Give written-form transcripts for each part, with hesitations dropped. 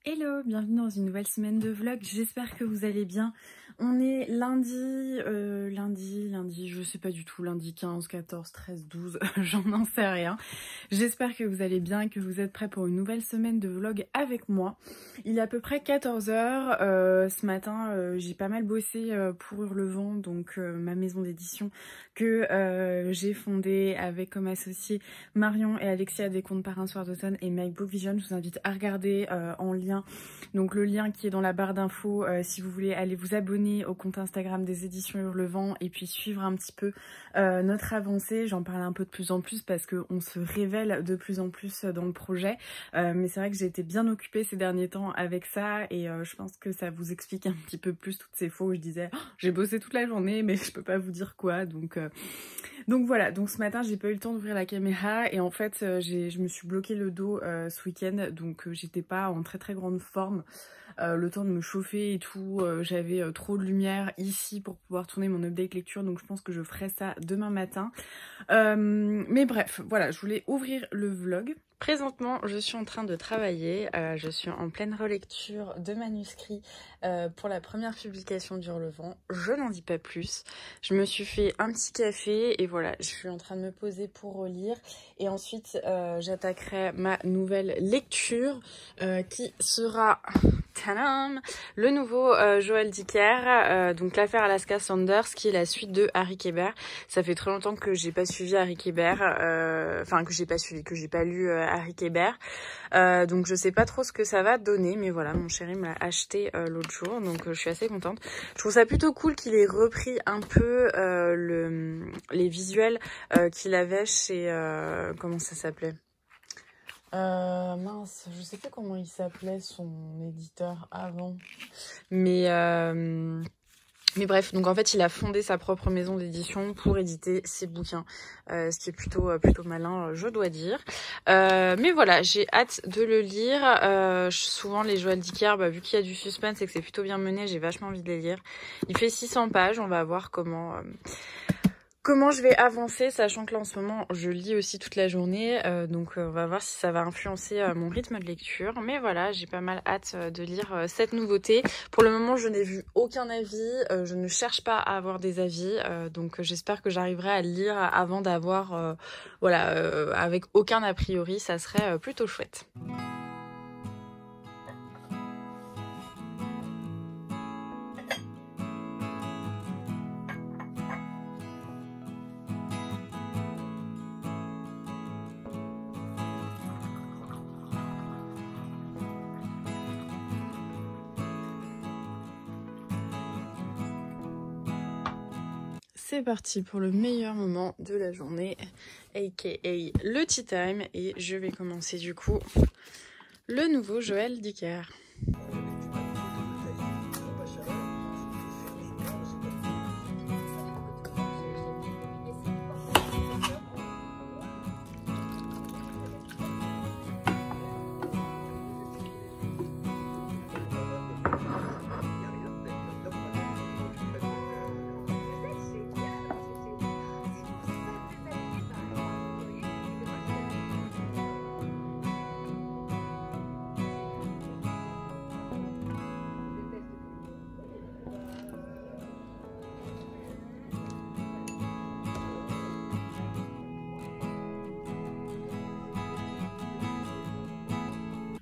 Hello, bienvenue dans une nouvelle semaine de vlog, j'espère que vous allez bien. On est lundi, je sais pas du tout, lundi 15, 14, 13, 12, j'en sais rien. J'espère que vous allez bien et que vous êtes prêts pour une nouvelle semaine de vlog avec moi. Il est à peu près 14 h, ce matin j'ai pas mal bossé pour Hurlevent, donc ma maison d'édition que j'ai fondée avec comme associés Marion et Alexia des Contes par un soir d'automne et My Book Vision. Je vous invite à regarder en lien, donc le lien qui est dans la barre d'infos si vous voulez aller vous abonner au compte Instagram des éditions Hurlevent et puis suivre un petit peu notre avancée. J'en parle un peu de plus en plus parce qu'on se révèle de plus en plus dans le projet, mais c'est vrai que j'ai été bien occupée ces derniers temps avec ça et je pense que ça vous explique un petit peu plus toutes ces fois où je disais oh, j'ai bossé toute la journée mais je peux pas vous dire quoi, donc voilà, donc ce matin j'ai pas eu le temps d'ouvrir la caméra et en fait je me suis bloqué le dos ce week-end, donc j'étais pas en très grande forme. Le temps de me chauffer et tout, j'avais trop de lumière ici pour pouvoir tourner mon update lecture, donc je pense que je ferai ça demain matin. Mais bref, voilà, je voulais ouvrir le vlog. Présentement, je suis en train de travailler, je suis en pleine relecture de manuscrits pour la première publication d'Hurlevent. Je n'en dis pas plus. Je me suis fait un petit café et voilà, je suis en train de me poser pour relire. Et ensuite, j'attaquerai ma nouvelle lecture qui sera... Tadam, le nouveau Joël Dicker, donc l'affaire Alaska Sanders, qui est la suite de Harry Kéber. Ça fait très longtemps que j'ai pas suivi Harry Kéber, que j'ai pas lu Harry Kéber. Donc je sais pas trop ce que ça va donner, mais voilà, mon chéri me l'a acheté l'autre jour, donc je suis assez contente. Je trouve ça plutôt cool qu'il ait repris un peu les visuels qu'il avait chez... comment ça s'appelait ? Mince, je sais plus comment il s'appelait son éditeur avant, mais bref, donc en fait il a fondé sa propre maison d'édition pour éditer ses bouquins, ce qui est plutôt malin, je dois dire. Mais voilà, j'ai hâte de le lire. Souvent les Joël Dicker, vu qu'il y a du suspense et que c'est plutôt bien mené, j'ai vachement envie de les lire. Il fait 600 pages, on va voir comment je vais avancer, sachant que là en ce moment je lis aussi toute la journée, donc on va voir si ça va influencer mon rythme de lecture. Mais voilà, j'ai pas mal hâte de lire cette nouveauté. Pour le moment je n'ai vu aucun avis, je ne cherche pas à avoir des avis, donc j'espère que j'arriverai à le lire avant d'avoir, avec aucun a priori, ça serait plutôt chouette. C'est parti pour le meilleur moment de la journée, aka le tea time, et je vais commencer du coup le nouveau Joël Dicker.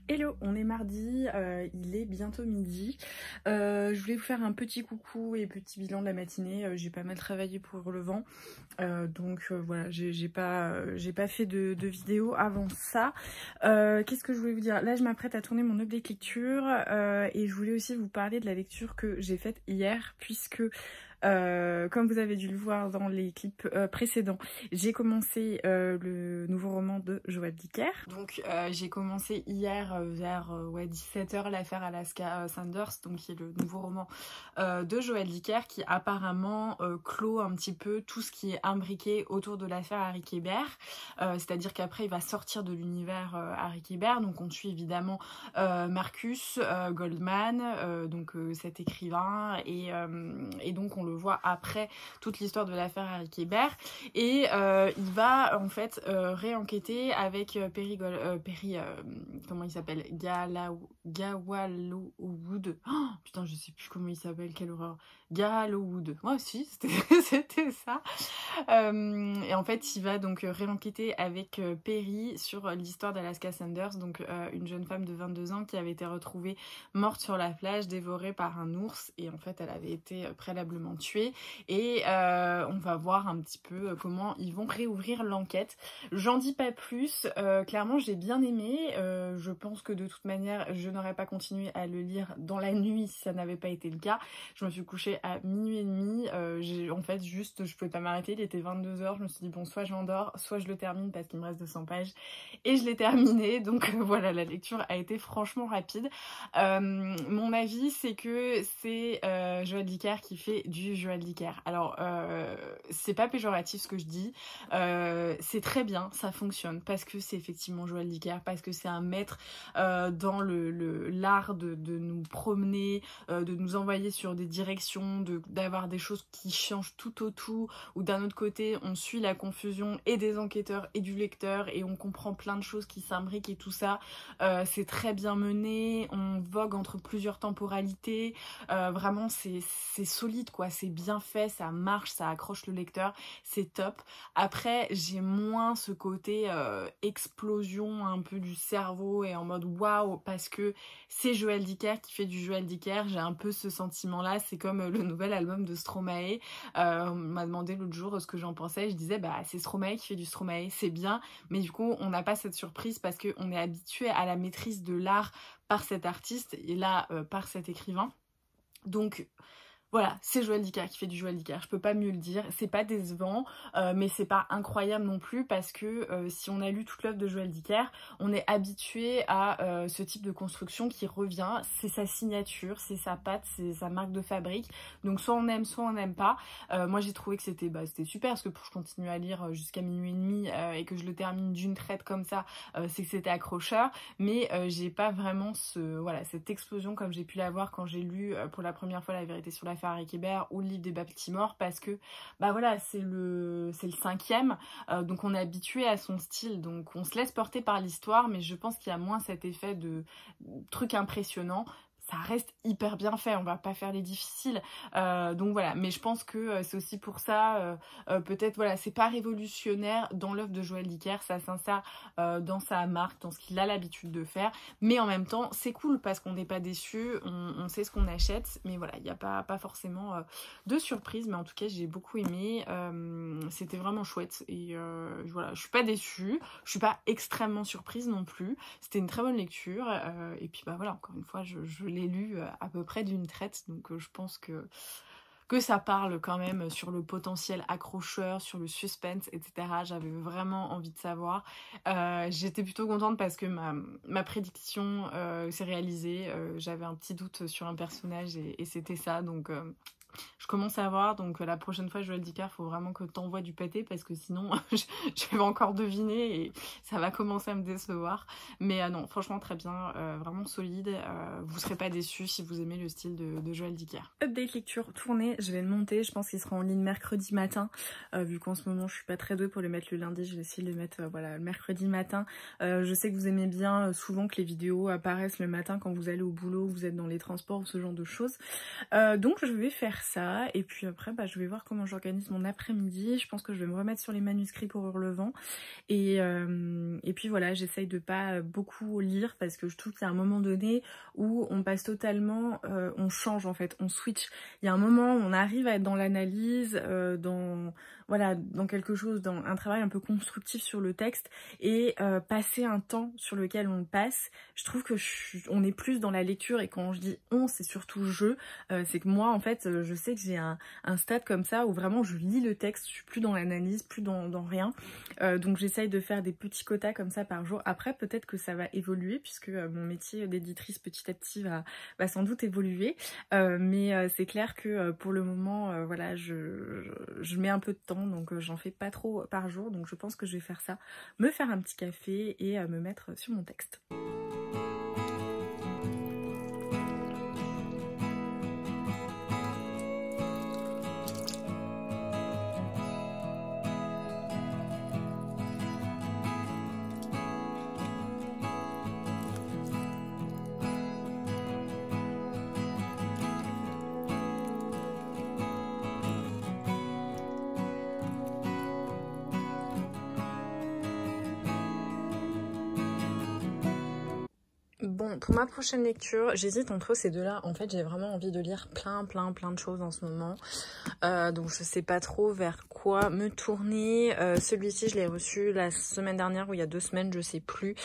Hello, on est mardi, il est bientôt midi. Je voulais vous faire un petit coucou et petit bilan de la matinée. J'ai pas mal travaillé pour Hurlevent, donc voilà, j'ai pas fait de vidéo avant ça. Qu'est-ce que je voulais vous dire? Là, je m'apprête à tourner mon update lecture et je voulais aussi vous parler de la lecture que j'ai faite hier, puisque comme vous avez dû le voir dans les clips précédents, j'ai commencé le nouveau roman de Joël Dicker. Donc j'ai commencé hier vers 17 h l'affaire Alaska Sanders, donc qui est le nouveau roman de Joël Dicker, qui apparemment clôt un petit peu tout ce qui est imbriqué autour de l'affaire Harry Kéber. C'est-à-dire qu'après il va sortir de l'univers Harry Kéber, donc on suit évidemment Marcus Goldman, donc cet écrivain, et donc on le revoit après toute l'histoire de l'affaire Eric Hébert. Et il va en fait réenquêter avec comment il s'appelle, Gawalowood. Oh, putain, je sais plus comment il s'appelle, quelle horreur. Gawalowood. Moi aussi, c'était ça. Et en fait, il va donc réenquêter avec Perry sur l'histoire d'Alaska Sanders, donc une jeune femme de 22 ans qui avait été retrouvée morte sur la plage, dévorée par un ours, et en fait, elle avait été préalablement tuée. Et on va voir un petit peu comment ils vont réouvrir l'enquête. J'en dis pas plus. Clairement, j'ai bien aimé. Je pense que de toute manière, je n'aurais pas continué à le lire dans la nuit si ça n'avait pas été le cas. Je me suis couchée à minuit et demi. En fait, juste, je pouvais pas m'arrêter. Il était 22h. Je me suis dit, bon, soit je l'endors, soit je le termine parce qu'il me reste 200 pages. Et je l'ai terminé. Donc voilà, la lecture a été franchement rapide. Mon avis, c'est que c'est Joël Dicker qui fait du Joël Dicker. Alors, c'est pas péjoratif ce que je dis. C'est très bien, ça fonctionne parce que c'est effectivement Joël Dicker, parce que c'est un maître dans l'art de nous promener, de nous envoyer sur des directions, d'avoir des choses qui changent tout au tout, ou d'un autre côté on suit la confusion et des enquêteurs et du lecteur et on comprend plein de choses qui s'imbriquent et tout ça. C'est très bien mené, on vogue entre plusieurs temporalités, vraiment c'est solide quoi, c'est bien fait, ça marche, ça accroche le lecteur, c'est top. Après j'ai moins ce côté explosion un peu du cerveau et en mode waouh, parce que c'est Joël Dicker qui fait du Joël Dicker. J'ai un peu ce sentiment là, c'est comme le nouvel album de Stromae. On m'a demandé l'autre jour ce que j'en pensais, je disais bah c'est Stromae qui fait du Stromae, c'est bien, mais du coup on n'a pas cette surprise parce qu'on est habitué à la maîtrise de l'art par cet artiste et là par cet écrivain. Donc voilà, c'est Joël Dicker qui fait du Joël Dicker, je peux pas mieux le dire. C'est pas décevant, mais c'est pas incroyable non plus parce que si on a lu toute l'œuvre de Joël Dicker, on est habitué à ce type de construction qui revient. C'est sa signature, c'est sa patte, c'est sa marque de fabrique. Donc soit on aime, soit on n'aime pas. Moi j'ai trouvé que c'était super parce que pour que je continue à lire jusqu'à minuit et demi et que je le termine d'une traite comme ça, c'est que c'était accrocheur. Mais j'ai pas vraiment cette explosion comme j'ai pu l'avoir quand j'ai lu pour la première fois La vérité sur l'affaire Eric Hébert ou le livre des Baltimore, parce que c'est le 5e, donc on est habitué à son style, donc on se laisse porter par l'histoire, mais je pense qu'il y a moins cet effet de truc impressionnant. Ça reste hyper bien fait, on va pas faire les difficiles, donc voilà, mais je pense que c'est aussi pour ça, peut-être voilà, c'est pas révolutionnaire dans l'œuvre de Joël Dicker, ça s'insère dans sa marque, dans ce qu'il a l'habitude de faire, mais en même temps c'est cool parce qu'on n'est pas déçu, on sait ce qu'on achète, mais voilà, il n'y a pas forcément de surprise, mais en tout cas j'ai beaucoup aimé, c'était vraiment chouette, et voilà, je suis pas déçue, je suis pas extrêmement surprise non plus, c'était une très bonne lecture, et puis voilà, encore une fois, je l'ai lu à peu près d'une traite, donc je pense que ça parle quand même sur le potentiel accrocheur, sur le suspense, etc. J'avais vraiment envie de savoir. J'étais plutôt contente parce que ma prédiction s'est réalisée. J'avais un petit doute sur un personnage et c'était ça, donc je commence à voir, donc la prochaine fois Joël Dicker, faut vraiment que t'envoies du pâté parce que sinon je vais encore deviner et ça va commencer à me décevoir. Mais non, franchement très bien, vraiment solide, vous serez pas déçus si vous aimez le style de Joël Dicker. Update lecture tournée, je vais le monter, je pense qu'il sera en ligne mercredi matin, vu qu'en ce moment je suis pas très douée pour le mettre le lundi, je vais essayer de le mettre le mercredi matin. Je sais que vous aimez bien souvent que les vidéos apparaissent le matin quand vous allez au boulot, vous êtes dans les transports ou ce genre de choses, donc je vais faire ça, et puis après je vais voir comment j'organise mon après-midi. Je pense que je vais me remettre sur les manuscrits pour Hurlevent, et puis voilà, j'essaye de pas beaucoup lire parce que je trouve qu'il y a un moment donné où on passe totalement, on change en fait, on switch. Il y a un moment où on arrive à être dans l'analyse, dans quelque chose, dans un travail un peu constructif sur le texte, et passer un temps sur lequel on passe, je trouve que on est plus dans la lecture, et quand je dis on, c'est surtout c'est que moi en fait je sais que j'ai un stade comme ça où vraiment je lis le texte, je suis plus dans l'analyse, plus dans rien, donc j'essaye de faire des petits quotas comme ça par jour. Après peut-être que ça va évoluer puisque mon métier d'éditrice petit à petit va sans doute évoluer, mais c'est clair que pour le moment voilà, je mets un peu de temps, donc j'en fais pas trop par jour, donc je pense que je vais faire ça, me faire un petit café et me mettre sur mon texte. Bon, pour ma prochaine lecture, j'hésite entre ces deux-là. En fait, j'ai vraiment envie de lire plein de choses en ce moment. Donc, je sais pas trop vers quoi me tourner. Celui-ci, je l'ai reçu la semaine dernière ou il y a 2 semaines, je sais plus.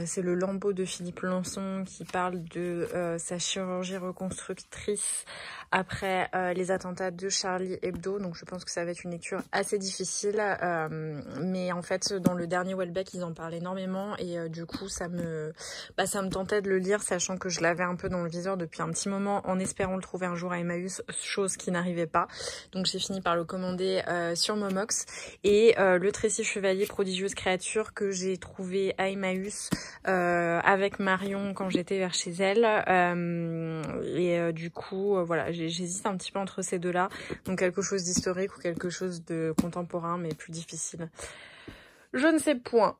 C'est le Lambeau de Philippe Lançon qui parle de sa chirurgie reconstructrice après les attentats de Charlie Hebdo. Donc, je pense que ça va être une lecture assez difficile. Mais en fait, dans le dernier Welbeck, ils en parlent énormément et du coup, ça me tentait de le lire, sachant que je l'avais un peu dans le viseur depuis un petit moment, en espérant le trouver un jour à Emmaüs, chose qui n'arrivait pas. Donc j'ai fini par le commander sur Momox. Et le Tracy Chevalier, prodigieuse créature, que j'ai trouvé à Emmaüs avec Marion quand j'étais vers chez elle. Du coup, voilà, j'hésite un petit peu entre ces deux-là. Donc quelque chose d'historique ou quelque chose de contemporain, mais plus difficile. Je ne sais point.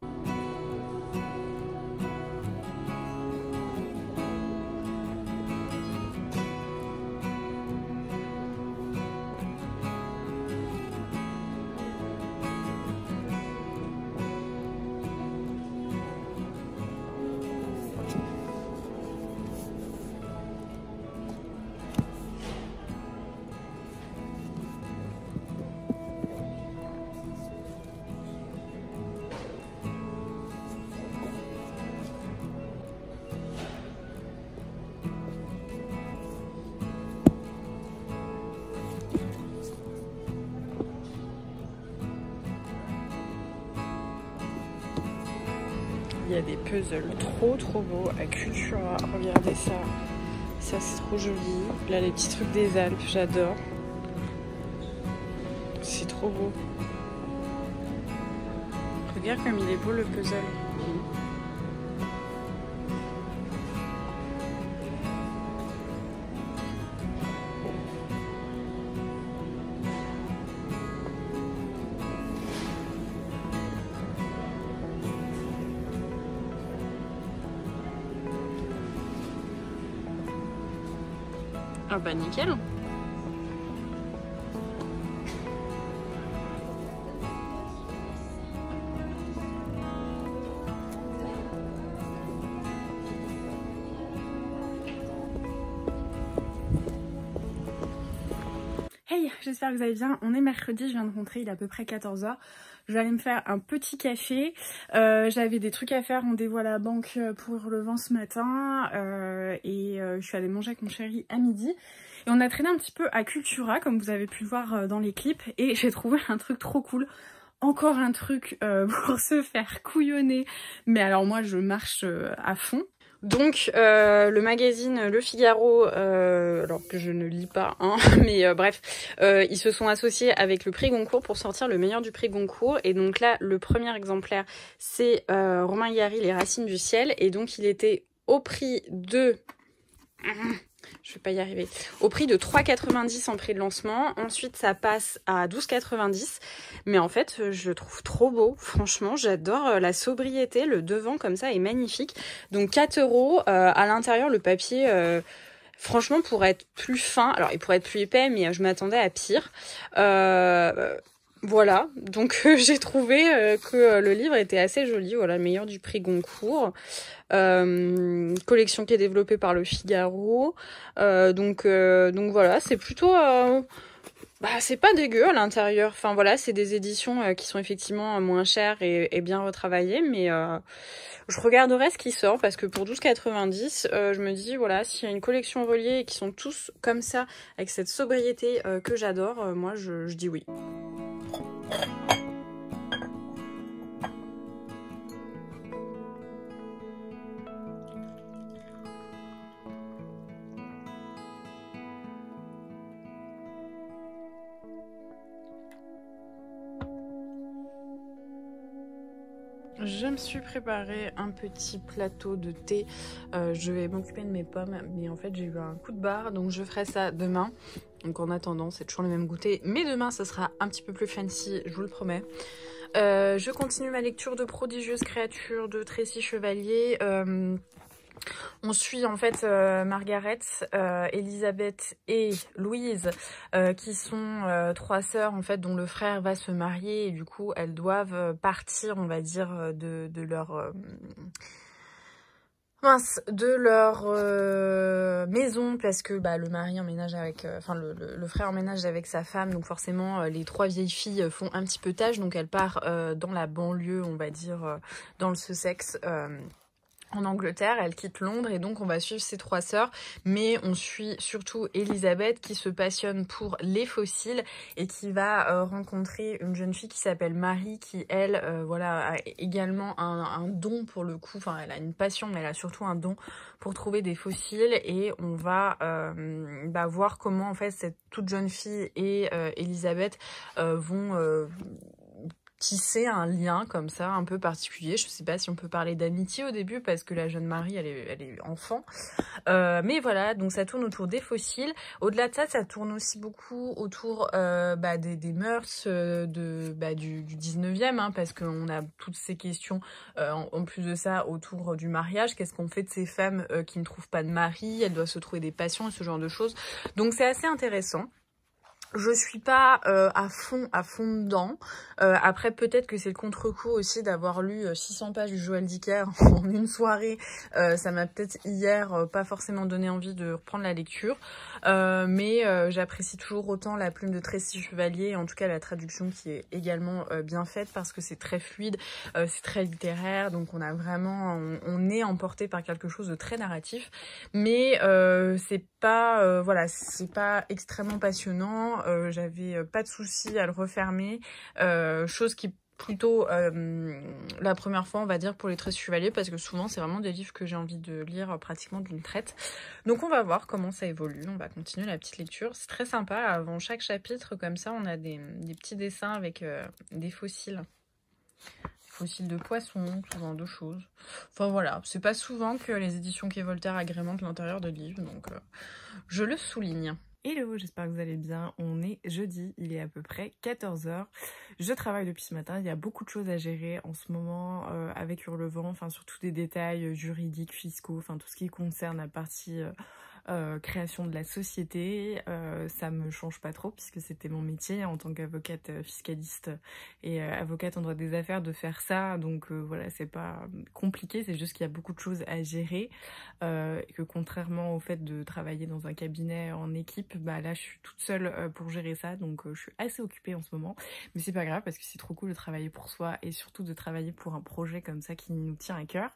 Il y a des puzzles trop beaux à Cultura. Regardez ça. Ça, c'est trop joli. Là, les petits trucs des Alpes, j'adore. C'est trop beau. Regarde comme il est beau le puzzle. Ah bah nickel. Hey, j'espère que vous allez bien. On est mercredi, je viens de rentrer, il est à peu près 14 h. Je vais aller me faire un petit café. J'avais des trucs à faire, rendez-vous à la banque pour le vent ce matin. Je suis allée manger avec mon chéri à midi. Et on a traîné un petit peu à Cultura, comme vous avez pu le voir dans les clips. Et j'ai trouvé un truc trop cool. Encore un truc pour se faire couillonner. Mais alors moi, je marche à fond. Donc le magazine Le Figaro, alors que je ne lis pas, hein, mais bref, ils se sont associés avec le prix Goncourt pour sortir le meilleur du prix Goncourt. Et donc là, le premier exemplaire, c'est Romain Gary, Les Racines du Ciel. Et donc il était au prix de... Je vais pas y arriver. Au prix de 3,90 en prix de lancement. Ensuite, ça passe à 12,90. Mais en fait, je le trouve trop beau. Franchement, j'adore la sobriété. Le devant, comme ça, est magnifique. Donc, 4 €. À l'intérieur, le papier, franchement, pourrait être plus fin. Alors, il pourrait être plus épais, mais je m'attendais à pire. Voilà. Donc, j'ai trouvé que le livre était assez joli. Voilà, le meilleur du prix Goncourt. Collection qui est développée par Le Figaro. Donc voilà, c'est plutôt... c'est pas dégueu à l'intérieur. Enfin voilà, c'est des éditions qui sont effectivement moins chères et bien retravaillées. Mais je regarderai ce qui sort parce que pour 12,90, je me dis, voilà, s'il y a une collection reliée et qui sont tous comme ça, avec cette sobriété que j'adore, moi je dis oui. Je me suis préparé un petit plateau de thé. Je vais m'occuper de mes pommes, mais en fait j'ai eu un coup de barre, donc je ferai ça demain. Donc en attendant, c'est toujours le même goûter, mais demain ça sera un petit peu plus fancy, je vous le promets. Je continue ma lecture de Prodigieuse créature de Tracy Chevalier. On suit en fait Margaret, Elisabeth et Louise qui sont 3 sœurs en fait dont le frère va se marier et du coup elles doivent partir, on va dire, de leur mince, de leur maison, parce que bah, le mari emménage avec, enfin le frère emménage avec sa femme, donc forcément les 3 vieilles filles font un petit peu tâche, donc elle part dans la banlieue, on va dire, dans le Sussex. En Angleterre, elle quitte Londres et donc on va suivre ses 3 sœurs, mais on suit surtout Elisabeth qui se passionne pour les fossiles et qui va rencontrer une jeune fille qui s'appelle Marie qui elle voilà a également un don pour le coup, enfin elle a une passion mais elle a surtout un don pour trouver des fossiles et on va bah, voir comment en fait cette toute jeune fille et Elisabeth vont tisser un lien comme ça un peu particulier. Je sais pas si on peut parler d'amitié au début parce que la jeune Marie elle est enfant, mais voilà, donc ça tourne autour des fossiles. Au-delà de ça, ça tourne aussi beaucoup autour bah, des mœurs du 19e, hein, parce qu'on a toutes ces questions en plus de ça autour du mariage. Qu'est-ce qu'on fait de ces femmes qui ne trouvent pas de mari? Elles doivent se trouver des passions et ce genre de choses. Donc c'est assez intéressant. Je suis pas à fond dedans. Après, peut-être que c'est le contre-coup aussi d'avoir lu 600 pages du Joël Dicker en une soirée. Ça m'a peut-être hier pas forcément donné envie de reprendre la lecture. Mais j'apprécie toujours autant la plume de Tracy Chevalier, en tout cas la traduction qui est également bien faite parce que c'est très fluide, c'est très littéraire. Donc on a vraiment, on est emporté par quelque chose de très narratif. Mais c'est pas, voilà, c'est pas extrêmement passionnant. J'avais pas de souci à le refermer, chose qui plutôt la première fois on va dire pour les 13 chevaliers parce que souvent c'est vraiment des livres que j'ai envie de lire pratiquement d'une traite. Donc on va voir comment ça évolue, on va continuer la petite lecture, c'est très sympa. Avant chaque chapitre comme ça on a des petits dessins avec des fossiles. Fossiles de poissons, ce genre de choses. Enfin voilà, c'est pas souvent que les éditions Quai Voltaire agrémentent l'intérieur de livres, donc je le souligne. Hello, j'espère que vous allez bien. On est jeudi, il est à peu près 14 h. Je travaille depuis ce matin, il y a beaucoup de choses à gérer en ce moment avec Hurlevent, enfin surtout des détails juridiques, fiscaux, enfin tout ce qui concerne la partie création de la société. Ça me change pas trop puisque c'était mon métier en tant qu'avocate fiscaliste et avocate en droit des affaires de faire ça. Donc voilà, c'est pas compliqué, c'est juste qu'il y a beaucoup de choses à gérer et que contrairement au fait de travailler dans un cabinet en équipe, bah là je suis toute seule pour gérer ça, donc je suis assez occupée en ce moment. Mais c'est pas grave parce que c'est trop cool de travailler pour soi et surtout de travailler pour un projet comme ça qui nous tient à cœur.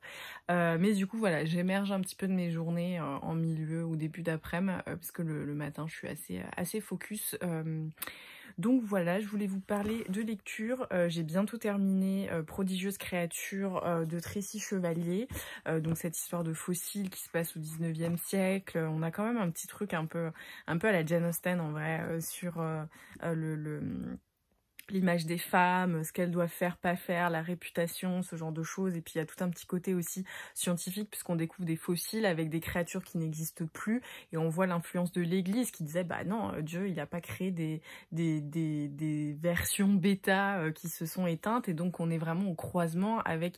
Mais du coup voilà, j'émerge un petit peu de mes journées en milieu ou début d'après-midi parce que le matin je suis assez focus. Donc voilà, je voulais vous parler de lecture. J'ai bientôt terminé Prodigieuse créature de Tracy Chevalier. Donc cette histoire de fossiles qui se passe au 19e siècle. On a quand même un petit truc un peu à la Jane Austen en vrai sur l'image des femmes, ce qu'elles doivent faire, pas faire, la réputation, ce genre de choses. Et puis il y a tout un petit côté aussi scientifique puisqu'on découvre des fossiles avec des créatures qui n'existent plus et on voit l'influence de l'Église qui disait bah non, Dieu il n'a pas créé des versions bêta qui se sont éteintes et donc on est vraiment au croisement avec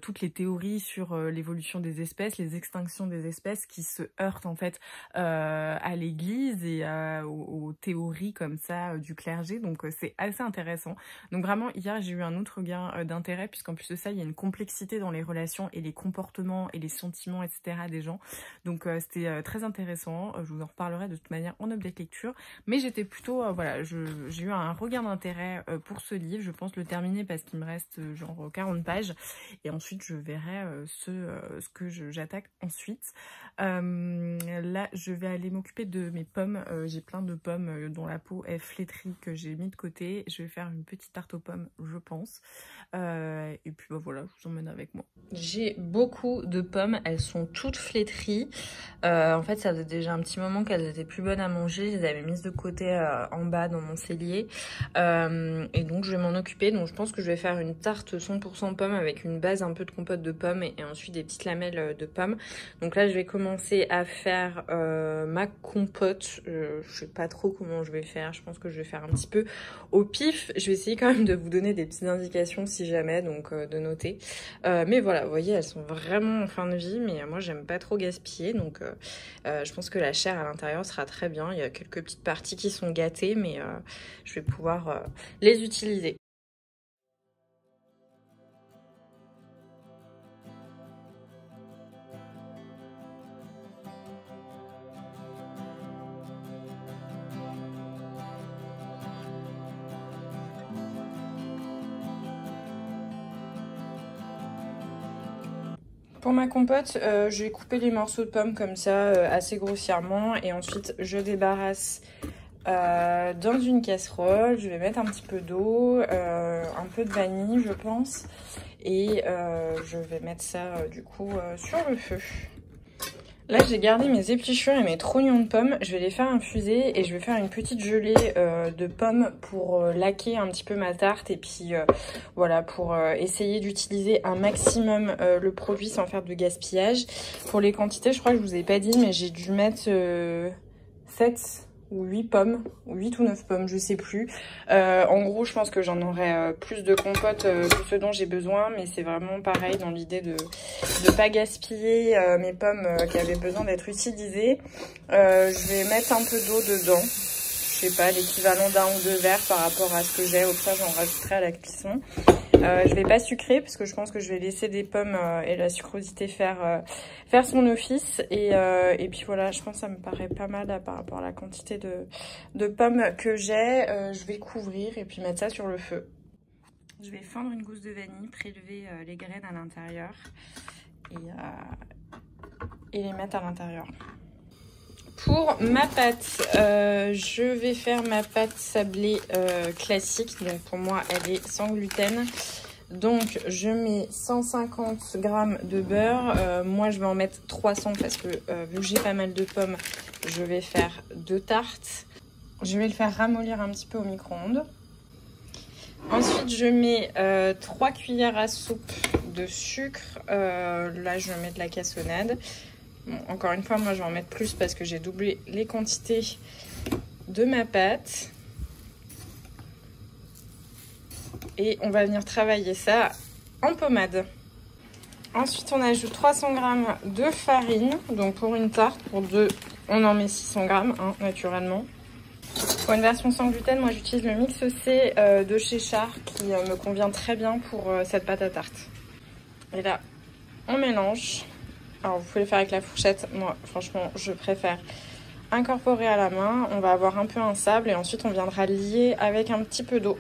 toutes les théories sur l'évolution des espèces, les extinctions des espèces qui se heurtent en fait à l'Église et aux théories comme ça du clergé. Donc c'est assez intéressant. Donc vraiment hier j'ai eu un autre gain d'intérêt puisqu'en plus de ça il y a une complexité dans les relations et les comportements et les sentiments etc des gens. Donc c'était très intéressant. Je vous en reparlerai de toute manière en update lecture. Mais j'étais plutôt voilà, j'ai eu un regain d'intérêt pour ce livre. Je pense le terminer parce qu'il me reste genre 40 pages et ensuite je verrai ce que j'attaque ensuite. Là je vais aller m'occuper de mes pommes. J'ai plein de pommes dont la peau est flétrie que j'ai mis de côté. Je vais faire une petite tarte aux pommes je pense. Et puis bah voilà, je vous emmène avec moi. J'ai beaucoup de pommes, elles sont toutes flétries. En fait, ça faisait déjà un petit moment qu'elles étaient plus bonnes à manger. Je les avais mises de côté en bas dans mon cellier. Et donc, je vais m'en occuper. Donc, je pense que je vais faire une tarte 100% pommes avec une base un peu de compote de pommes et ensuite des petites lamelles de pommes. Donc là, je vais commencer à faire ma compote. Je sais pas trop comment je vais faire. Je pense que je vais faire un petit peu au pif. Je vais essayer quand même de vous donner des petites indications si jamais, donc de noter. Mais voilà, vous voyez, elles sont vraiment en fin de vie, mais moi, j'aime pas trop gaspiller. Donc, je pense que la chair à l'intérieur sera très bien. Il y a quelques petites parties qui sont gâtées, mais je vais pouvoir les utiliser. Pour ma compote, je vais couper les morceaux de pommes comme ça, assez grossièrement. Et ensuite, je débarrasse dans une casserole. Je vais mettre un petit peu d'eau, un peu de vanille, je pense. Et je vais mettre ça, du coup, sur le feu. Là, j'ai gardé mes épluchures et mes trognons de pommes. Je vais les faire infuser et je vais faire une petite gelée de pommes pour laquer un petit peu ma tarte. Et puis, voilà, pour essayer d'utiliser un maximum le produit sans faire de gaspillage. Pour les quantités, je crois que je vous ai pas dit, mais j'ai dû mettre 7 ou 8 pommes, ou 8 ou 9 pommes, je sais plus. En gros, je pense que j'en aurai plus de compote que ce dont j'ai besoin, mais c'est vraiment pareil dans l'idée de pas gaspiller mes pommes qui avaient besoin d'être utilisées. Je vais mettre un peu d'eau dedans, je sais pas, l'équivalent d'un ou deux verres par rapport à ce que j'ai. Au pire, j'en rajouterai à la cuisson. Je vais pas sucrer parce que je pense que je vais laisser des pommes et la sucrosité faire son office. Et puis voilà, je pense que ça me paraît pas mal là, par rapport à la quantité de pommes que j'ai. Je vais couvrir et puis mettre ça sur le feu. Je vais fendre une gousse de vanille, prélever les graines à l'intérieur et les mettre à l'intérieur. Pour ma pâte, je vais faire ma pâte sablée classique. Donc pour moi, elle est sans gluten. Donc je mets 150 g de beurre. Moi, je vais en mettre 300 parce que vu que j'ai pas mal de pommes, je vais faire 2 tartes. Je vais le faire ramollir un petit peu au micro-ondes. Ensuite, je mets 3 cuillères à soupe de sucre. Là, je mets de la cassonade. Bon, encore une fois, moi je vais en mettre plus parce que j'ai doublé les quantités de ma pâte. Et on va venir travailler ça en pommade. Ensuite, on ajoute 300 g de farine. Donc pour une tarte, pour 2, on en met 600 g, hein, naturellement. Pour une version sans gluten, moi j'utilise le Mix C de chez Char qui me convient très bien pour cette pâte à tarte. Et là, on mélange. Alors vous pouvez le faire avec la fourchette, moi franchement je préfère incorporer à la main. On va avoir un peu un sable et ensuite on viendra lier avec un petit peu d'eau.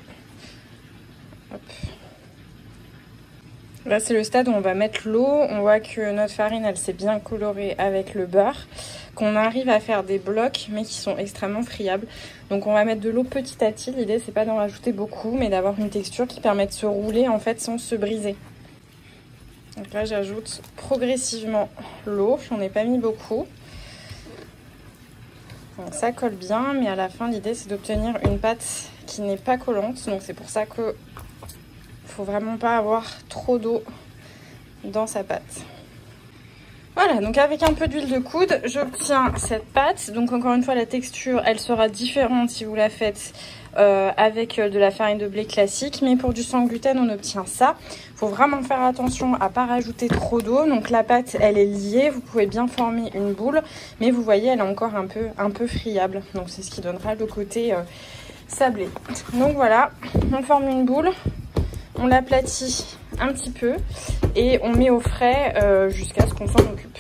Là c'est le stade où on va mettre l'eau. On voit que notre farine elle s'est bien colorée avec le beurre. Qu'on arrive à faire des blocs mais qui sont extrêmement friables. Donc on va mettre de l'eau petit à petit. L'idée c'est pas d'en rajouter beaucoup mais d'avoir une texture qui permet de se rouler en fait sans se briser. Donc là, j'ajoute progressivement l'eau. J'en ai pas mis beaucoup. Donc ça colle bien, mais à la fin, l'idée, c'est d'obtenir une pâte qui n'est pas collante. Donc c'est pour ça que faut vraiment pas avoir trop d'eau dans sa pâte. Voilà, donc avec un peu d'huile de coude, j'obtiens cette pâte. Donc encore une fois, la texture, elle sera différente si vous la faites avec de la farine de blé classique. Mais pour du sans gluten, on obtient ça. Il faut vraiment faire attention à ne pas rajouter trop d'eau. Donc la pâte, elle est liée. Vous pouvez bien former une boule. Mais vous voyez, elle est encore un peu friable. Donc c'est ce qui donnera le côté sablé. Donc voilà, on forme une boule. On l'aplatit un petit peu et on met au frais jusqu'à ce qu'on s'en occupe.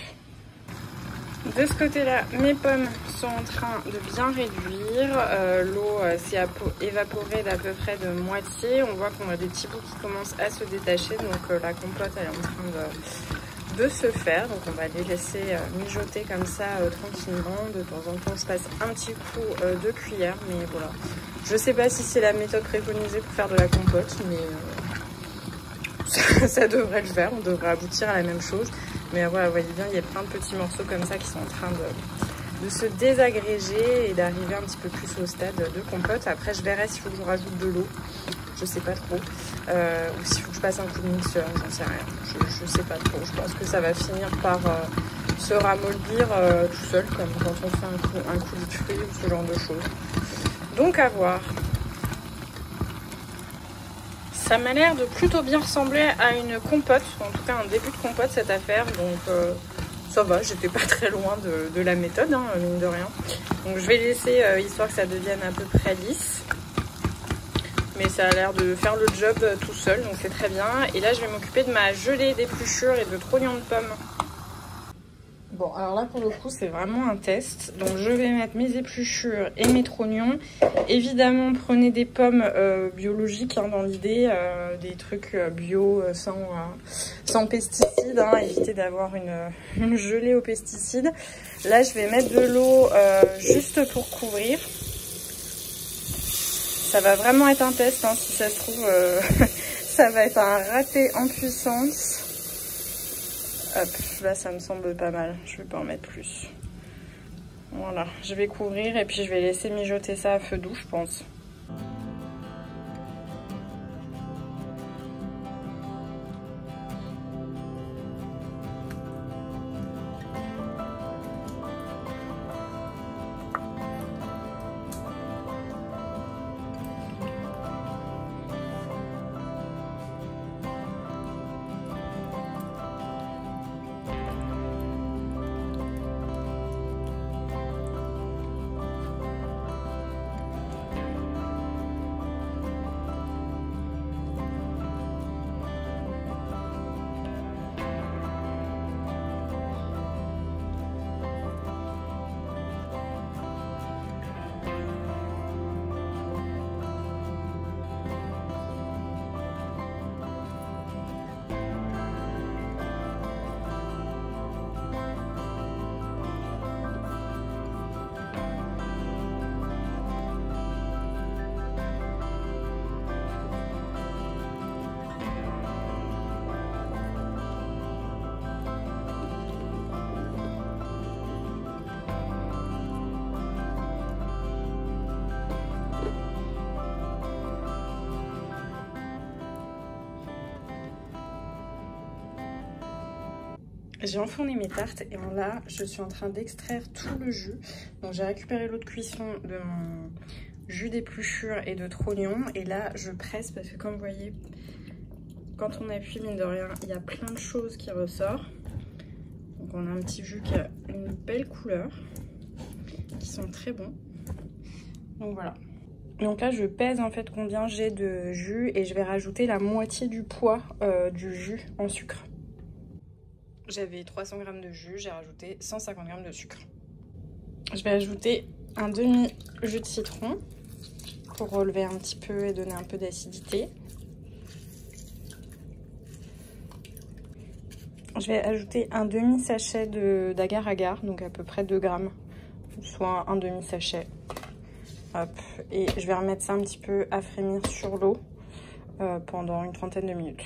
De ce côté-là, mes pommes sont en train de bien réduire. L'eau s'est évaporée d'à peu près de moitié. On voit qu'on a des petits bouts qui commencent à se détacher. Donc la compote elle est en train de se faire. Donc on va les laisser mijoter comme ça tranquillement. De temps en temps, on se passe un petit coup de cuillère. Mais voilà. Je sais pas si c'est la méthode préconisée pour faire de la compote, mais ça devrait le faire. On devrait aboutir à la même chose. Mais voilà, vous voyez bien, il y a plein de petits morceaux comme ça qui sont en train de se désagréger et d'arriver un petit peu plus au stade de compote. Après, je verrai s'il faut que je rajoute de l'eau. Je sais pas trop. Ou s'il faut que je passe un coup de mixeur, j'en sais rien. Je sais pas trop. Je pense que ça va finir par se ramollir tout seul, comme quand on fait un coulis de fruits ou ce genre de choses. Donc à voir. Ça m'a l'air de plutôt bien ressembler à une compote, en tout cas un début de compote cette affaire, donc ça va, j'étais pas très loin de la méthode, hein, mine de rien. Donc je vais laisser histoire que ça devienne à peu près lisse, mais ça a l'air de faire le job tout seul, donc c'est très bien. Et là je vais m'occuper de ma gelée d'épluchures et de trognons de pommes. Bon, alors là, pour le coup, c'est vraiment un test. Donc, je vais mettre mes épluchures et mes trognons. Évidemment, prenez des pommes biologiques, hein, dans l'idée. Des trucs bio, sans pesticides. Hein, évitez d'avoir une gelée aux pesticides. Là, je vais mettre de l'eau juste pour couvrir. Ça va vraiment être un test, hein, si ça se trouve, ça va être un raté en puissance. Hop, là ça me semble pas mal, je vais pas en mettre plus. Voilà, je vais couvrir et puis je vais laisser mijoter ça à feu doux, je pense. J'ai enfourné mes tartes et là je suis en train d'extraire tout le jus. Donc j'ai récupéré l'eau de cuisson de mon jus d'épluchure et de trognon et là je presse parce que comme vous voyez, quand on appuie, mine de rien, il y a plein de choses qui ressortent. Donc on a un petit jus qui a une belle couleur, qui sont très bons. Donc voilà. Donc là je pèse en fait combien j'ai de jus et je vais rajouter la moitié du poids du jus en sucre. J'avais 300 g de jus, j'ai rajouté 150 g de sucre. Je vais ajouter un demi jus de citron pour relever un petit peu et donner un peu d'acidité. Je vais ajouter un demi sachet d'agar-agar, donc à peu près 2 grammes, soit un demi sachet. Hop. Et je vais remettre ça un petit peu à frémir sur l'eau pendant une trentaine de minutes.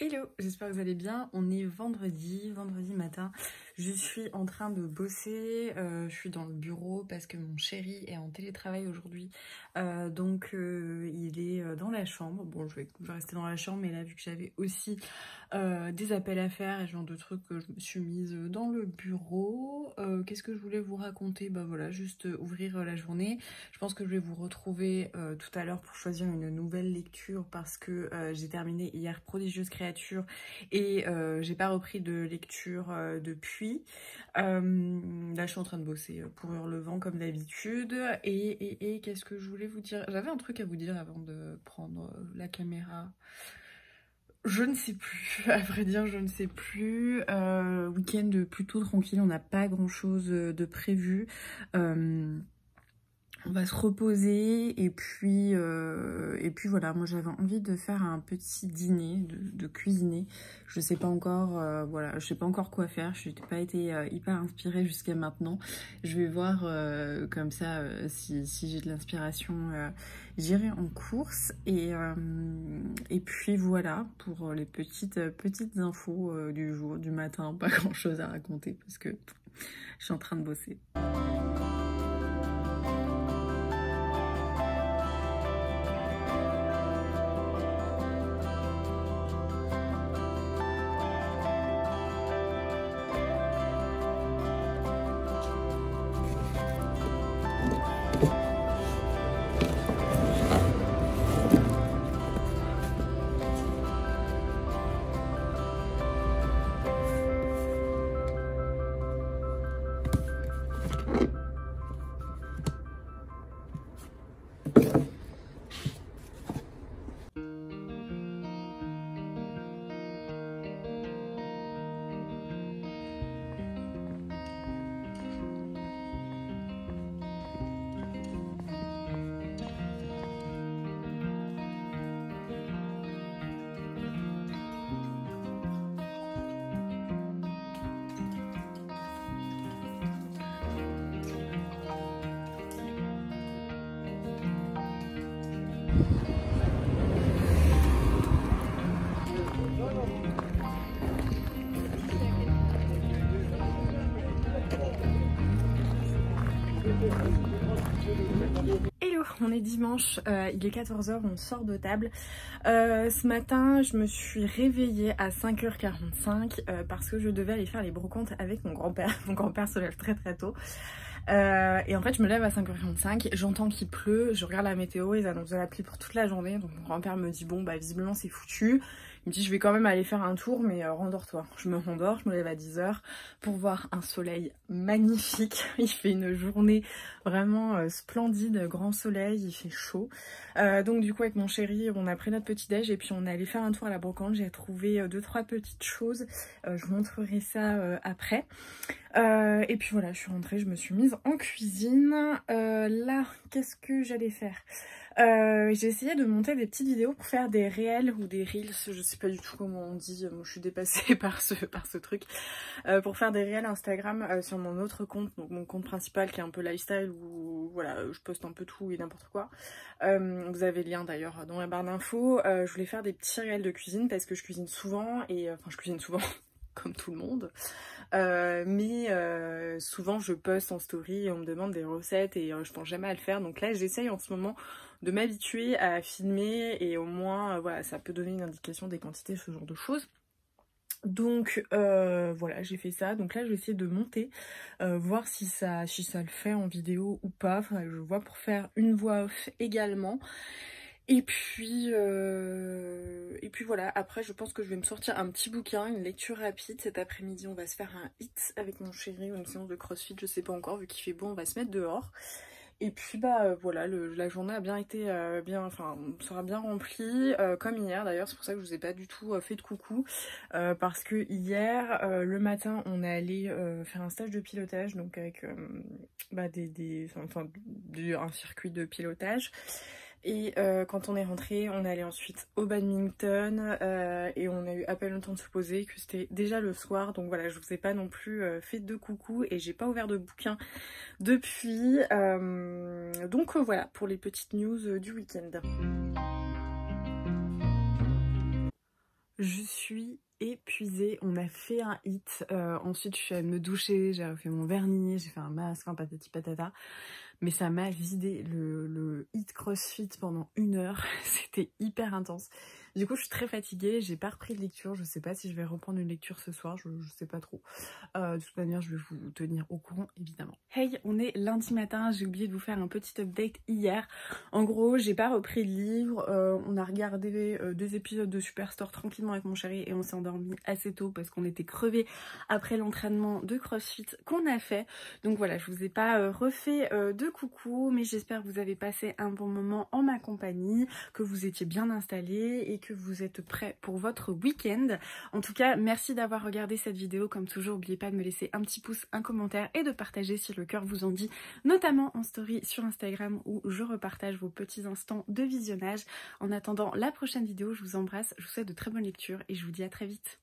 Hello, j'espère que vous allez bien. On est vendredi matin. Je suis en train de bosser. Je suis dans le bureau parce que mon chéri est en télétravail aujourd'hui. Donc il est dans la chambre. Bon, je vais rester dans la chambre, mais là vu que j'avais aussi des appels à faire et ce genre de trucs, je me suis mise dans le bureau. Qu'est-ce que je voulais vous raconter? Bah voilà, juste ouvrir la journée. Je pense que je vais vous retrouver tout à l'heure pour choisir une nouvelle lecture parce que j'ai terminé hier Prodigieuse créature et j'ai pas repris de lecture depuis. Là je suis en train de bosser pour Hurlevent comme d'habitude et qu'est-ce que je voulais vous dire? J'avais un truc à vous dire avant de prendre la caméra. Je ne sais plus, à vrai dire je ne sais plus. Week-end plutôt tranquille, on n'a pas grand chose de prévu. On va se reposer et puis voilà, moi j'avais envie de faire un petit dîner, de cuisiner. Je sais pas encore, voilà, je sais pas encore quoi faire, je n'ai pas été hyper inspirée jusqu'à maintenant. Je vais voir comme ça si j'ai de l'inspiration, j'irai en course et puis voilà pour les petites infos du jour, du matin, pas grand chose à raconter parce que je suis en train de bosser. on est dimanche, il est 14h, on sort de table. Ce matin, je me suis réveillée à 5h45 parce que je devais aller faire les brocantes avec mon grand-père. Mon grand-père se lève très très tôt. Et en fait, je me lève à 5h45, j'entends qu'il pleut, je regarde la météo, ils annoncent de la pluie pour toute la journée. Donc mon grand-père me dit bon bah visiblement c'est foutu. Il me dit je vais quand même aller faire un tour mais rendors-toi. Je me rendors, je me lève à 10h pour voir un soleil magnifique. Il fait une journée vraiment splendide, grand soleil, il fait chaud. Donc du coup avec mon chéri on a pris notre petit déj et puis on est allé faire un tour à la brocante. J'ai trouvé 2-3 petites choses, je vous montrerai ça après. Et puis voilà, je suis rentrée, je me suis mise en cuisine. Là, qu'est-ce que j'allais faire? J'ai essayé de monter des petites vidéos pour faire des réels ou des reels, je sais pas du tout comment on dit, moi je suis dépassée par ce truc. Pour faire des réels Instagram sur mon autre compte, donc mon compte principal qui est un peu lifestyle où voilà, je poste un peu tout et n'importe quoi. Vous avez le lien d'ailleurs dans la barre d'infos. Je voulais faire des petits réels de cuisine parce que je cuisine souvent et enfin je cuisine souvent comme tout le monde. Mais souvent je poste en story et on me demande des recettes et je pense jamais à le faire. Donc là j'essaye en ce moment de m'habituer à filmer et au moins voilà, ça peut donner une indication des quantités, ce genre de choses. Donc voilà, j'ai fait ça. Donc là je vais essayer de monter, voir si ça le fait en vidéo ou pas. Enfin, je vois pour faire une voix off également. Et puis voilà, après je pense que je vais me sortir un petit bouquin, une lecture rapide. Cet après-midi on va se faire un hit avec mon chéri, une séance de crossfit, je sais pas encore, vu qu'il fait beau on va se mettre dehors. Et puis bah voilà, la journée a bien été sera bien remplie, comme hier d'ailleurs. C'est pour ça que je vous ai pas du tout fait de coucou, parce que hier le matin on est allé faire un stage de pilotage, donc avec un circuit de pilotage. Et quand on est rentré, on est allé ensuite au badminton et on a eu à peine le temps de se poser que c'était déjà le soir. Donc voilà, je vous ai pas non plus fait de coucou et j'ai pas ouvert de bouquin depuis. Donc voilà pour les petites news du week-end. Je suis épuisée, on a fait un hit, ensuite je suis allée me doucher, j'ai fait mon vernis, j'ai fait un masque, un patati patata. Mais ça m'a vidé le hit crossfit pendant 1 heure, c'était hyper intense. Du coup je suis très fatiguée, j'ai pas repris de lecture, je sais pas si je vais reprendre une lecture ce soir, je sais pas trop. De toute manière je vais vous tenir au courant évidemment. Hey, on est lundi matin, j'ai oublié de vous faire un petit update hier. En gros j'ai pas repris de livre, on a regardé 2 épisodes de Superstore tranquillement avec mon chéri et on s'est endormi assez tôt parce qu'on était crevés après l'entraînement de crossfit qu'on a fait. Donc voilà, je vous ai pas refait de coucou, mais j'espère que vous avez passé un bon moment en ma compagnie, que vous étiez bien installés et que vous êtes prêts pour votre week-end. En tout cas, merci d'avoir regardé cette vidéo. Comme toujours, n'oubliez pas de me laisser un petit pouce, un commentaire et de partager si le cœur vous en dit, notamment en story sur Instagram où je repartage vos petits instants de visionnage. En attendant la prochaine vidéo, je vous embrasse, je vous souhaite de très bonnes lectures et je vous dis à très vite.